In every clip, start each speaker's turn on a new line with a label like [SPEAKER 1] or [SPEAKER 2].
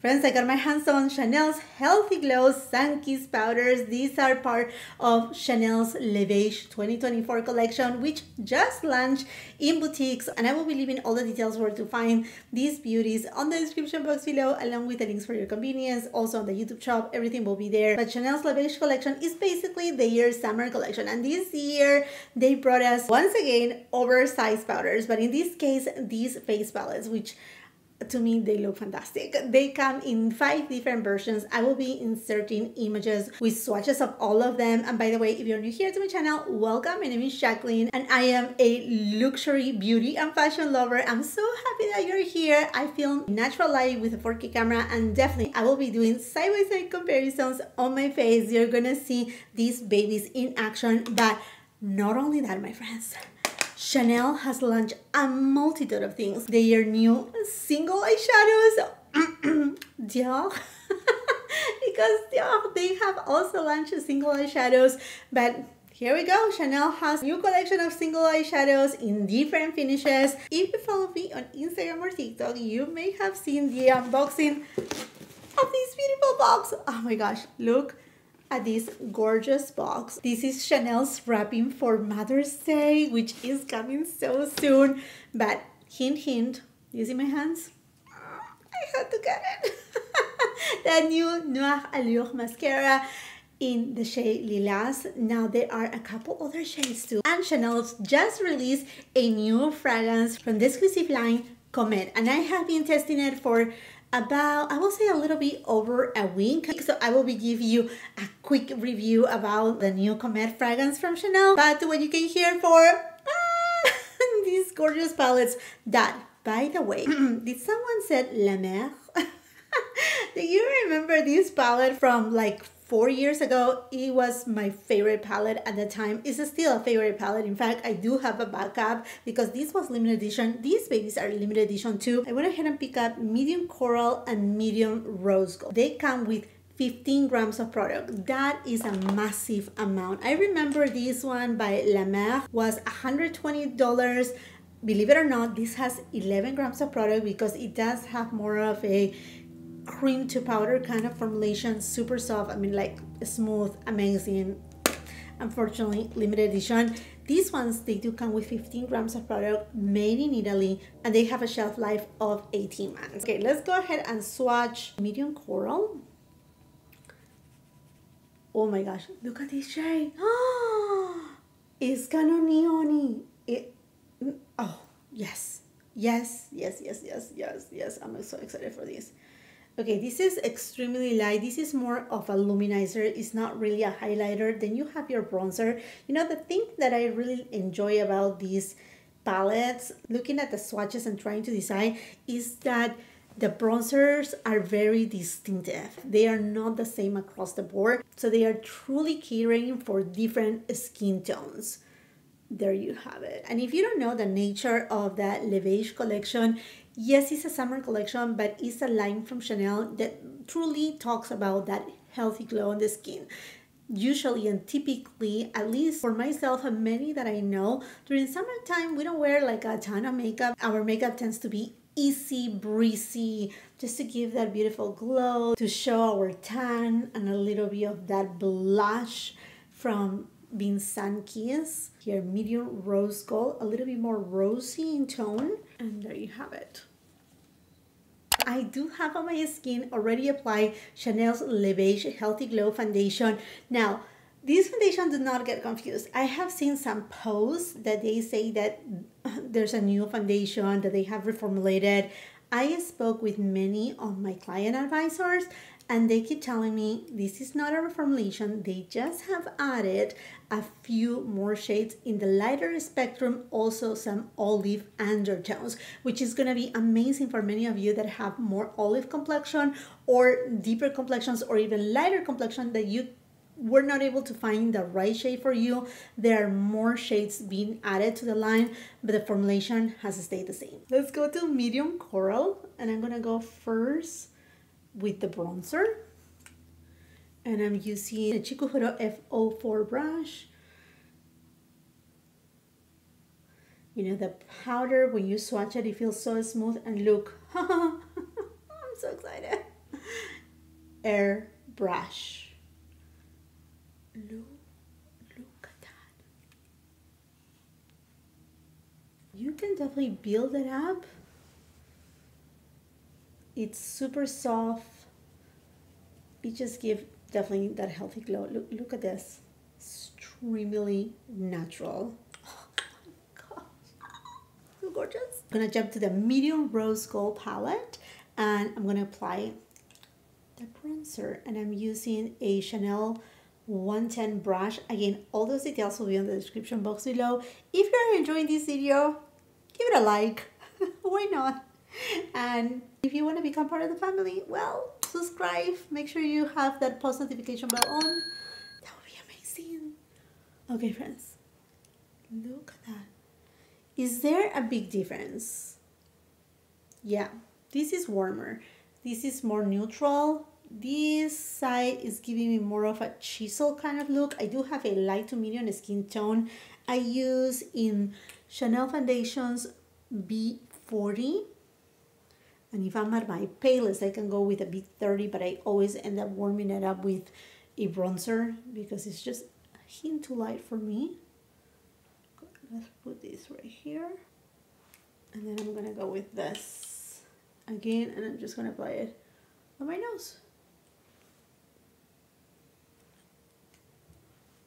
[SPEAKER 1] Friends, I got my hands on Chanel's Healthy Glow Sunkissed powders. These are part of Chanel's Les Beiges 2024 collection, which just launched in boutiques. And I will be leaving all the details where to find these beauties on the description box below, along with the links for your convenience. Also on the YouTube shop, everything will be there. But Chanel's Les Beiges collection is basically the year's summer collection. And this year, they brought us, once again, oversized powders. But in this case, these face palettes, which to me, they look fantastic. They come in 5 different versions. I will be inserting images with swatches of all of them. And by the way, if you're new here to my channel, welcome. My name is Jacqueline and I am a luxury beauty and fashion lover. I'm so happy that you're here. I film natural light with a 4K camera, and definitely I will be doing side-by-side comparisons on my face. You're gonna see these babies in action. But not only that, my friends, Chanel has launched a multitude of things. Their new single eyeshadows, yeah, because yeah, they have also launched single eyeshadows. But here we go, Chanel has a new collection of single eyeshadows in different finishes. If you follow me on Instagram or TikTok, you may have seen the unboxing of this beautiful box. Oh my gosh, look at this gorgeous box. This is Chanel's wrapping for Mother's Day, which is coming so soon. But hint, hint, you see my hands? I had to get it. The new Noir Allure mascara in the shade Lilas. Now there are a couple other shades too. And Chanel's just released a new fragrance from the exclusive line COMETE. And I have been testing it for about, I will say, a little bit over a week. So I will be giving you a quick review about the new COMETE fragrance from Chanel. But what you came here for, these gorgeous palettes that, by the way, did someone said La Mer? Do you remember this palette from like 4 years ago? It was my favorite palette at the time. It's still a favorite palette. In fact, I do have a backup because this was limited edition. These babies are limited edition too. I went ahead and picked up medium coral and medium rose gold. They come with 15 grams of product. That is a massive amount. I remember this one by La Mer was $120. Believe it or not, this has 11 grams of product because it does have more of a cream to powder kind of formulation, super soft. I mean, like smooth, amazing. Unfortunately, limited edition. These ones, they do come with 15 grams of product, made in Italy, and they have a shelf life of 18 months. Okay, let's go ahead and swatch medium coral. Oh my gosh, look at this shade. It's kind of neon-y. Oh, yes. Yes, yes, yes, yes, yes, yes. I'm so excited for this. Okay, this is extremely light. This is more of a luminizer. It's not really a highlighter. Then you have your bronzer. You know, the thing that I really enjoy about these palettes, looking at the swatches and trying to decide, is that the bronzers are very distinctive. They are not the same across the board. So they are truly catering for different skin tones. There you have it. And if you don't know the nature of the Les Beiges collection, yes, it's a summer collection, but it's a line from Chanel that truly talks about that healthy glow on the skin. Usually and typically, at least for myself and many that I know, during summertime, we don't wear like a ton of makeup. Our makeup tends to be easy, breezy, just to give that beautiful glow, to show our tan and a little bit of that blush from being sun-kissed. Here, medium rose gold, a little bit more rosy in tone, and there you have it. I do have on my skin already applied Chanel's Les Beiges Healthy Glow Foundation. Now, this foundation, do not get confused. I have seen some posts that they say that there's a new foundation that they have reformulated. I spoke with many of my client advisors, and they keep telling me this is not a reformulation. They just have added a few more shades in the lighter spectrum, also some olive undertones, which is gonna be amazing for many of you that have more olive complexion or deeper complexions or even lighter complexion that you were not able to find the right shade for you. There are more shades being added to the line, but the formulation has stayed the same. Let's go to medium coral, and I'm gonna go first with the bronzer, and I'm using a Chikuhuro F04 brush. You know, the powder, when you swatch it, it feels so smooth, and look, I'm so excited. Air brush. Look at that. You can definitely build it up. It's super soft. It just gives definitely that healthy glow. Look at this. Extremely natural. Oh my gosh. So gorgeous. I'm gonna jump to the medium rose gold palette and I'm gonna apply the bronzer, and I'm using a Chanel 110 brush. Again, all those details will be in the description box below. If you're enjoying this video, give it a like. Why not? And if you want to become part of the family, well, subscribe. Make sure you have that post notification bell on. That would be amazing. Okay, friends, look at that. Is there a big difference? Yeah, this is warmer. This is more neutral. This side is giving me more of a chisel kind of look. I do have a light to medium skin tone. I use in Chanel Foundations B40. And if I'm at my palest, I can go with a B30, but I always end up warming it up with a bronzer because it's just a hint too light for me. Let's put this right here. And then I'm gonna go with this again, and I'm just gonna apply it on my nose.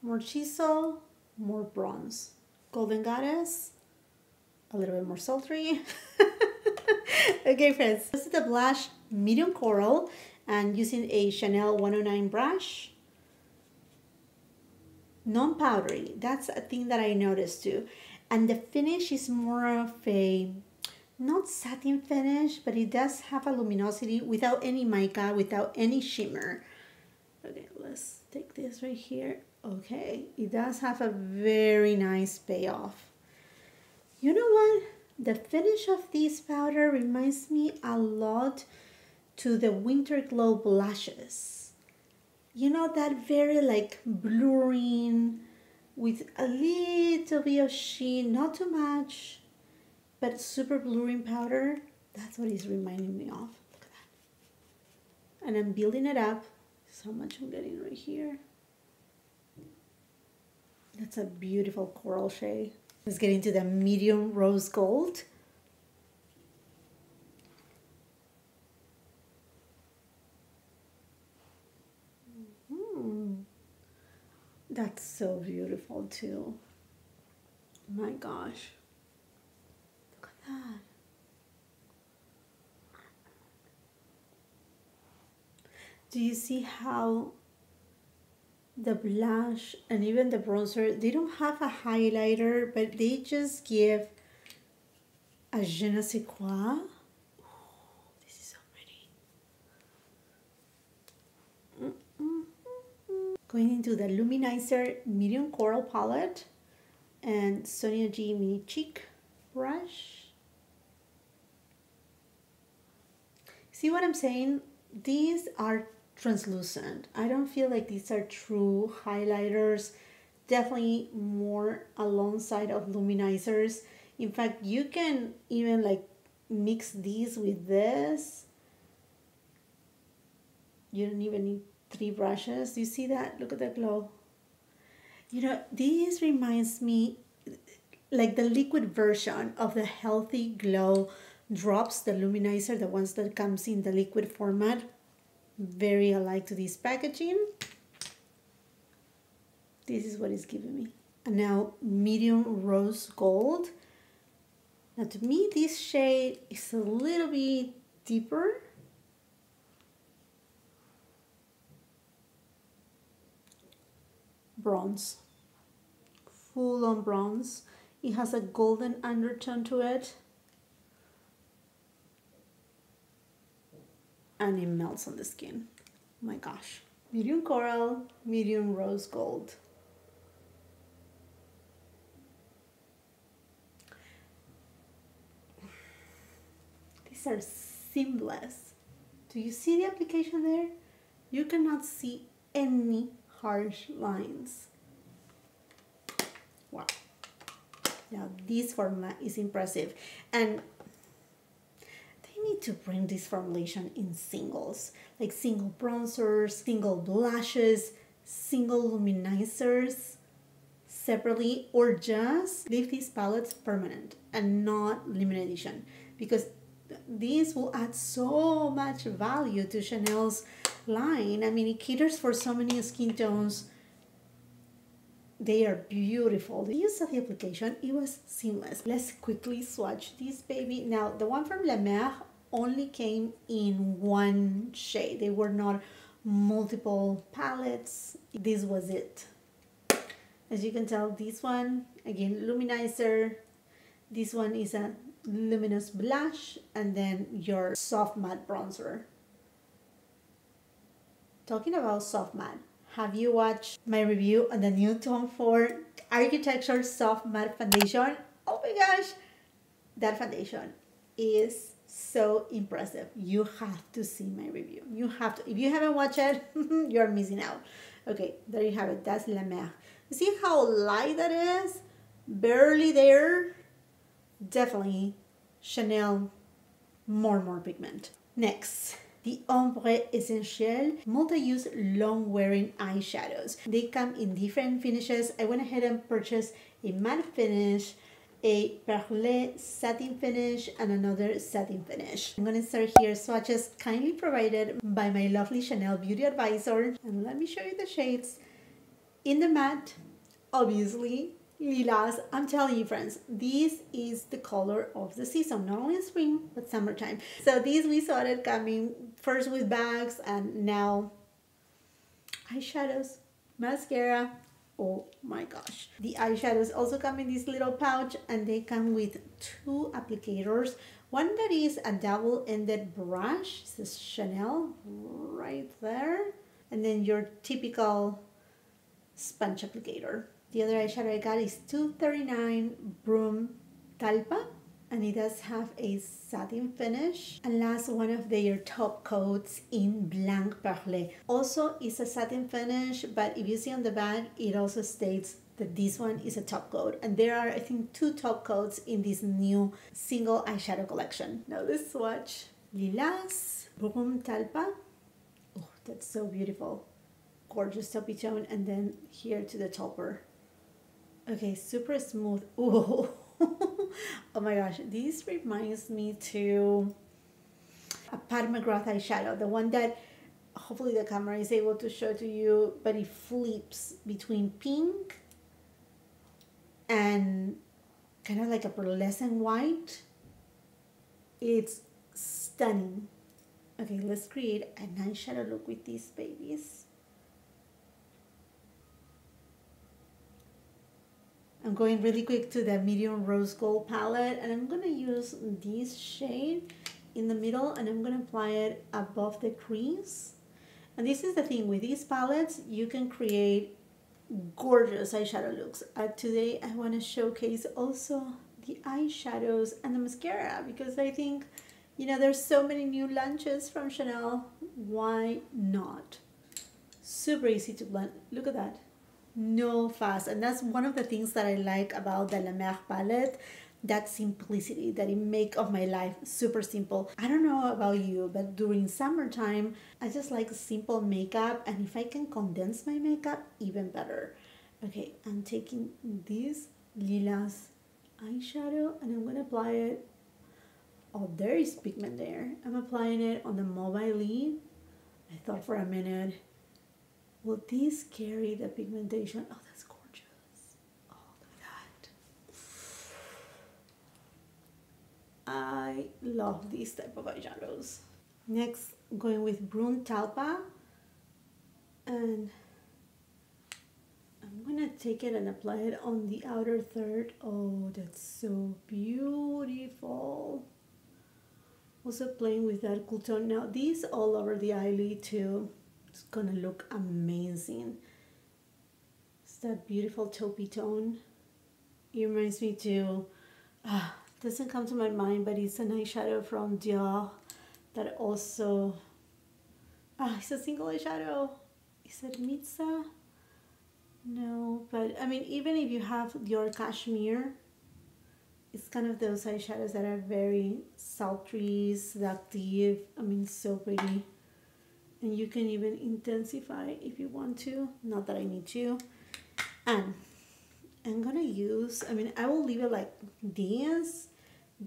[SPEAKER 1] More chisel, more bronze. Golden Goddess, a little bit more sultry. Okay, friends, this is the blush medium coral and using a Chanel 109 brush. Non-powdery, that's a thing that I noticed too. And the finish is more of a, not satin finish, but it does have a luminosity without any mica, without any shimmer. Okay, let's take this right here. Okay, it does have a very nice payoff. You know what? The finish of this powder reminds me a lot to the Winter Glow blushes. You know, that very like blurring with a little bit of sheen, not too much, but super blurring powder. That's what it's reminding me of. Look at that. And I'm building it up. So much I'm getting right here. That's a beautiful coral shade. Let's get into the medium rose gold. That's so beautiful too. My gosh. Look at that. Do you see how the blush and even the bronzer, they don't have a highlighter, but they just give a je ne sais quoi. Ooh, this is so pretty. Going into the Luminizer Medium Coral Palette and Sonia G Mini Cheek brush. See what I'm saying? These are translucent. I don't feel like these are true highlighters. Definitely more alongside of luminizers. In fact, you can even like mix these with this. You don't even need 3 brushes. You see that? Look at that glow. You know, this reminds me like the liquid version of the Healthy Glow drops, the luminizer, the ones that comes in the liquid format. Very alike to this packaging. This is what it's giving me. And now medium rose gold. Now to me this shade is a little bit deeper. Bronze. Full on bronze. It has a golden undertone to it. And it melts on the skin. Oh my gosh. Medium coral, medium rose gold. These are seamless. Do you see the application there? You cannot see any harsh lines. Wow. Now this formula is impressive. And need to bring this formulation in singles, like single bronzers, single blushes, single luminizers separately, or just leave these palettes permanent and not limited edition, because these will add so much value to Chanel's line. I mean, it caters for so many skin tones. They are beautiful. The use of the application, it was seamless. Let's quickly swatch this baby. Now, the one from La Mer only came in one shade. They were not multiple palettes. This was it. As you can tell, this one, again, luminizer. This one is a luminous blush, and then your soft matte bronzer. Talking about soft matte, have you watched my review on the new Tom Ford Architecture Soft Matte Foundation? Oh my gosh, that foundation is so impressive. You have to see my review. You have to. If you haven't watched it, you're missing out. Okay, there you have it. That's La Mer. See how light that is? Barely there. Definitely Chanel, more pigment. Next, the Ombre Essentielle multi-use long-wearing eyeshadows. They come in different finishes. I went ahead and purchased a matte finish, a Perle satin finish, and another satin finish. I'm going to start here. Swatches kindly provided by my lovely Chanel beauty advisor. And let me show you the shades. In the matte, obviously, Lilas. I'm telling you, friends, this is the color of the season, not only in spring but summertime. So these we saw it coming first with bags, and now eyeshadows, mascara. Oh my gosh, the eyeshadows also come in this little pouch, and they come with two applicators. One that is a double-ended brush, it says Chanel right there, and then your typical sponge applicator. The other eyeshadow I got is 239 Brun Talpa, and it does have a satin finish. And last, one of their top coats in Blanc Perle. Also is a satin finish, but if you see on the bag, it also states that this one is a top coat. And there are, I think, two top coats in this new single eyeshadow collection. Now let's swatch. Lilas, Brun Talpa. Oh, that's so beautiful. Gorgeous taupey tone, and then here to the topper. Okay, super smooth. Ooh. Oh my gosh, this reminds me to a Pat McGrath eyeshadow, the one that hopefully the camera is able to show to you, but it flips between pink and kind of like a pearlescent white. It's stunning. Okay, let's create an eyeshadow look with these babies. I'm going really quick to the medium rose gold palette, and I'm going to use this shade in the middle, and I'm going to apply it above the crease. And this is the thing with these palettes, you can create gorgeous eyeshadow looks. Today I want to showcase also the eyeshadows and the mascara, because I think, you know, there's so many new launches from Chanel. Why not? Super easy to blend. Look at that. No fuss. And that's one of the things that I like about the La Mer palette, that simplicity that it make of my life super simple. I don't know about you, but during summertime, I just like simple makeup, and if I can condense my makeup, even better. Okay, I'm taking this Lilas eyeshadow, and I'm gonna apply it. Oh, there is pigment there. I'm applying it on the mobile lid. I thought for a minute, will this carry the pigmentation? Oh, that's gorgeous. Oh, look at that. I love this type of eyeshadows. Next, going with Brun Talpa. And I'm gonna take it and apply it on the outer third. Oh, that's so beautiful. Also playing with that cool tone. Now, these all over the eyelid too. It's gonna look amazing. It's that beautiful taupey tone. It reminds me to, doesn't come to my mind, but it's an eyeshadow from Dior that also, it's a single eyeshadow. Is it Mitza? No, but I mean, even if you have Dior Cashmere, It's kind of those eyeshadows that are very sultry, seductive. I mean, so pretty. And you can even intensify if you want to. Not that I need to. And I'm gonna use, I mean, I will leave it like this,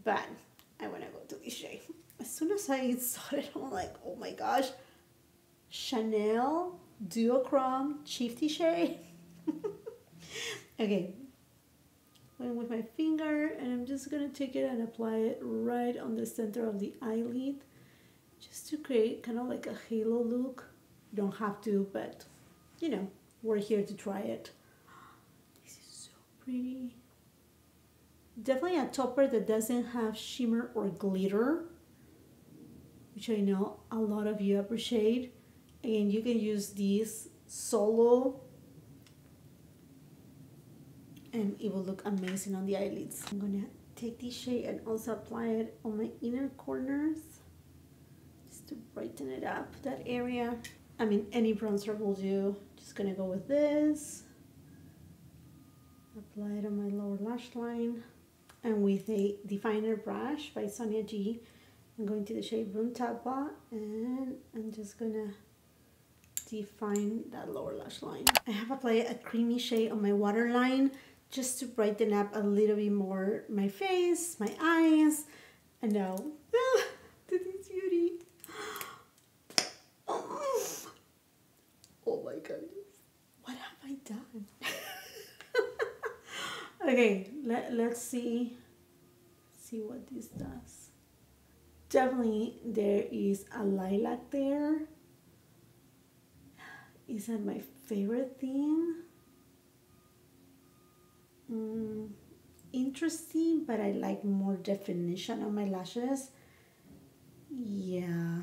[SPEAKER 1] but I wanna go to this shade. As soon as I saw it, I'm like, oh my gosh, Chanel Duochrome Shifty Shade. Okay, going with my finger, and I'm just gonna take it and apply it right on the center of the eyelid, just to create kind of like a halo look. You don't have to, but you know, we're here to try it. This is so pretty. Definitely a topper that doesn't have shimmer or glitter, which I know a lot of you appreciate. And you can use this solo and it will look amazing on the eyelids. I'm gonna take this shade and also apply it on my inner corners just to brighten it up, that area. I mean, any bronzer will do. Just gonna go with this, apply it on my lower lash line, and with a definer brush by Sonia G, I'm going to the shade Brun Talpa, and I'm just gonna define that lower lash line. I have applied a creamy shade on my waterline just to brighten up a little bit more my face, my eyes. And now, this is beauty. Oh my goodness, what have I done? Okay, let's see what this does. Definitely there is a lilac there. Isn't my favorite thing. Interesting, but I like more definition on my lashes. Yeah.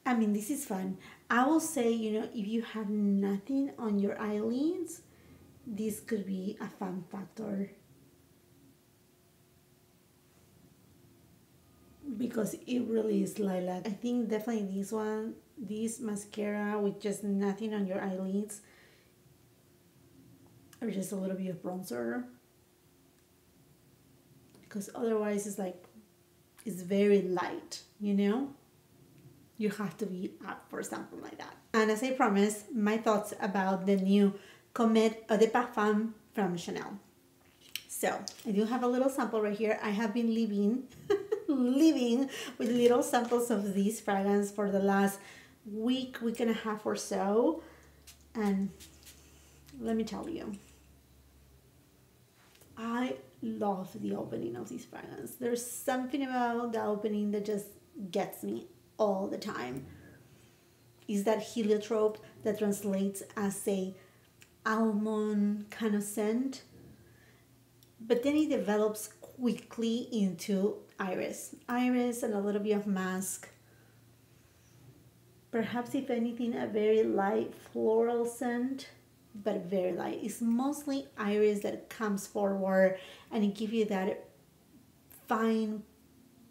[SPEAKER 1] I mean, this is fun. I will say, you know, if you have nothing on your eyelids, this could be a fun factor. Because it really is lilac. I think definitely this one, this mascara with just nothing on your eyelids, or just a little bit of bronzer, because otherwise it's like, it's very light, you know? You have to be up for something like that. And as I promised, my thoughts about the new COMETE Perfume from Chanel. So I do have a little sample right here. I have been living with little samples of this fragrance for the last week and a half or so. And let me tell you, I love the opening of this fragrance. There's something about the opening that just gets me all the time. Is that heliotrope that translates as a almond kind of scent, but then it develops quickly into iris and a little bit of musk. Perhaps, if anything, a very light floral scent, but very light. It's mostly iris that comes forward, and it gives you that fine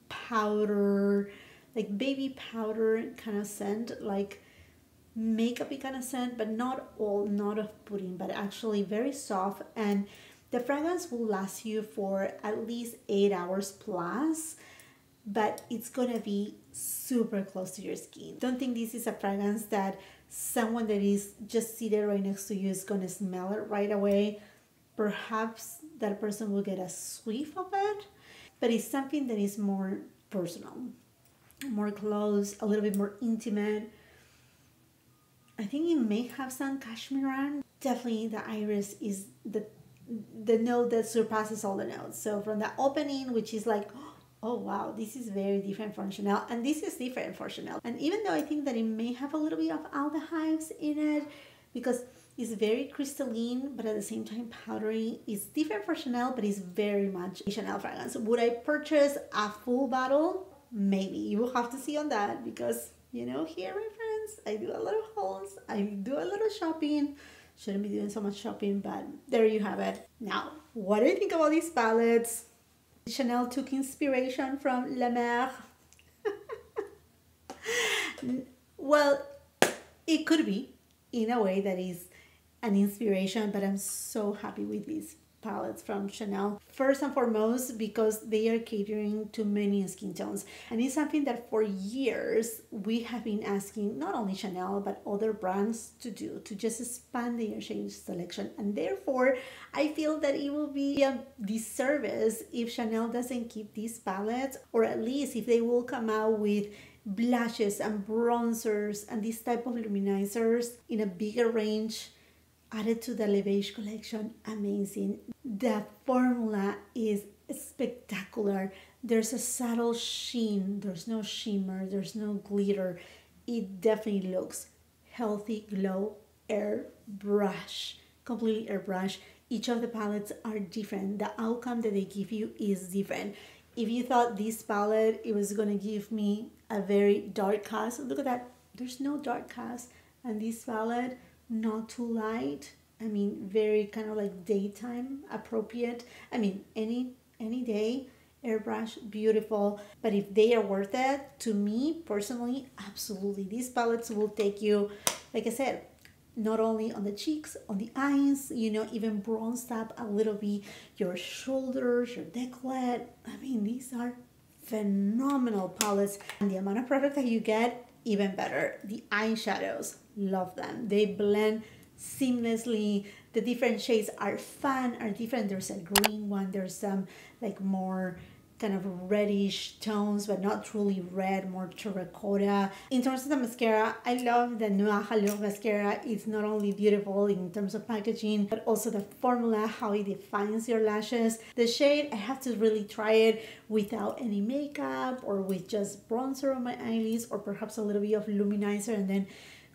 [SPEAKER 1] powder, like baby powder kind of scent, like makeup-y kind of scent, but not off-putting, but actually very soft. And the fragrance will last you for at least 8 hours plus, but it's gonna be super close to your skin. Don't think this is a fragrance that someone that is just seated right next to you is gonna smell it right away. Perhaps that person will get a whiff of it, but it's something that is more personal, more close, a little bit more intimate. I think it may have some cashmere. Definitely the iris is the note that surpasses all the notes. So from the opening, which is like, oh wow, this is very different from Chanel, and this is different for Chanel. And even though I think that it may have a little bit of aldehydes in it, because it's very crystalline, but at the same time powdery, it's different for Chanel, but it's very much a Chanel fragrance. Would I purchase a full bottle? Maybe. You will have to see on that, because, you know, here, my friends, I do a lot of hauls, I do a lot of shopping. Shouldn't be doing so much shopping, but there you have it. Now, what do you think about these palettes? Chanel took inspiration from La Mer. Well, it could be, in a way, that is an inspiration, but I'm so happy with these palettes from Chanel. First and foremost, because they are catering to many skin tones. And it's something that for years we have been asking not only Chanel but other brands to do, to just expand their shade selection. And therefore, I feel that it will be a disservice if Chanel doesn't keep these palettes, or at least if they will come out with blushes and bronzers and this type of luminizers in a bigger range added to the Les Beiges collection. Amazing. The formula is spectacular. There's a subtle sheen, there's no shimmer, there's no glitter. It definitely looks healthy glow, airbrush, completely airbrush. Each of the palettes are different. The outcome that they give you is different. If you thought this palette, it was going to give me a very dark cast, look at that. There's no dark cast. And this palette, not too light. I mean, very kind of like daytime appropriate. I mean, any day, airbrush, beautiful. But if they are worth it, to me personally, absolutely. These palettes will take you, like I said, not only on the cheeks, on the eyes, you know, even bronzed up a little bit, your shoulders, your décolleté. I mean, these are phenomenal palettes. And the amount of product that you get, even better. The eyeshadows, love them. They blend seamlessly. The different shades are fun, are different. There's a green one, there's some like more kind of reddish tones, but not truly red, more terracotta. In terms of the mascara, I love the Noir Allure mascara. It's not only beautiful in terms of packaging, but also the formula, how it defines your lashes. The shade, I have to really try it without any makeup or with just bronzer on my eyelids, or perhaps a little bit of luminizer, and then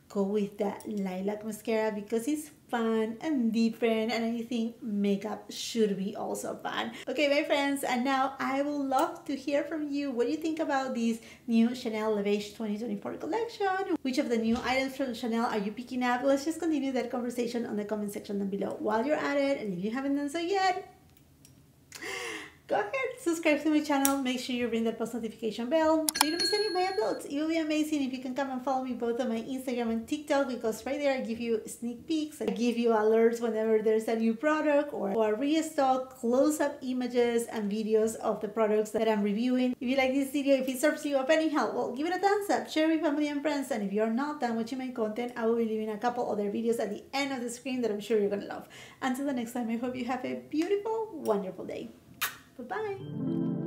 [SPEAKER 1] go with that Lilac mascara because it's fun and different, and I think makeup should be also fun. Okay, my friends, and now I would love to hear from you. What do you think about this new Chanel Les Beiges 2024 collection? Which of the new items from Chanel are you picking up? Let's just continue that conversation on the comment section down below. While you're at it, and if you haven't done so yet, go ahead, subscribe to my channel, make sure you ring that post notification bell so you don't miss any of my uploads. It will be amazing if you can come and follow me both on my Instagram and TikTok, because right there I give you sneak peeks, I give you alerts whenever there's a new product or a restock, close-up images and videos of the products that I'm reviewing. If you like this video, if it serves you of any help, well, give it a thumbs up, share with family and friends, and if you're not done watching my content, I will be leaving a couple other videos at the end of the screen that I'm sure you're gonna love. Until the next time, I hope you have a beautiful, wonderful day. Bye-bye.